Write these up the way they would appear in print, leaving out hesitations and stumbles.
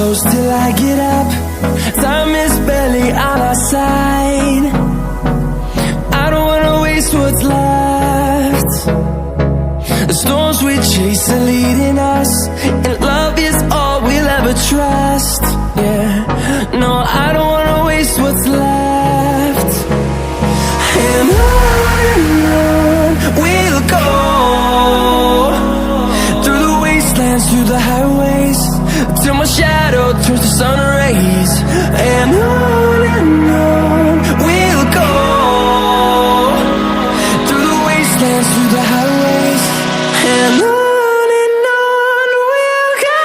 close till I get up. Time is barely on our side. I don't wanna waste what's left. The storms we chase are leading us, and love is all we'll ever trust. Yeah, no, I don't wanna waste what's left. And on we'll go, through the wastelands, through the highways, till my shadow turns to sun rays. And on we'll go, through the wastelands, through the highways, and on we'll go.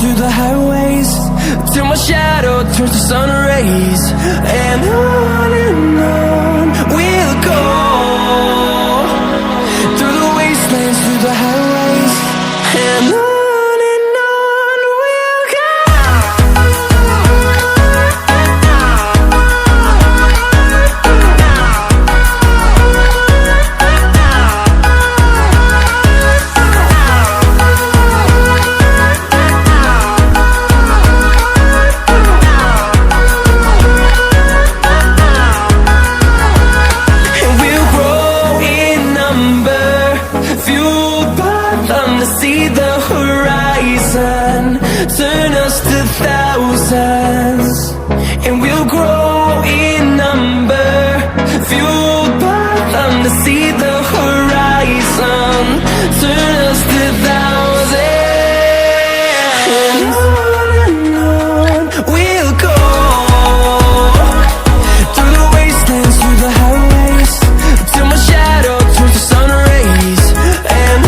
Through the highways, till my shadow turns to sun rays. And on we'll go, through the wastelands, through the highways, and on we'll go. See the horizon, turn us to thousands, and we'll grow in number, fueled by them to see the horizon, turn us to thousands. And on we'll go, through the wastelands, through the highways, till my shadow turns to sun rays. And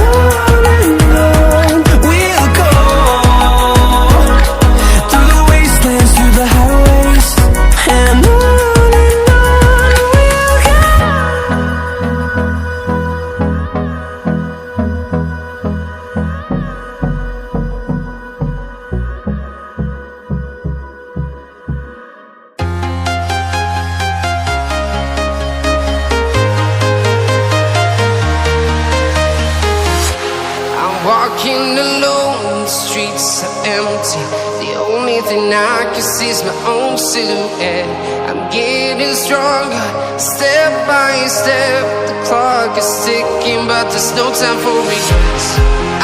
walking alone, the streets are empty. The only thing I can see is my own silhouette. I'm getting stronger, step by step. The clock is ticking, but there's no time for regrets.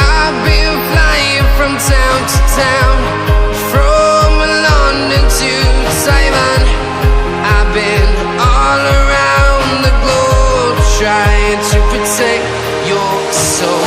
I've been flying from town to town, from London to Taiwan. I've been all around the globe, trying to protect your soul.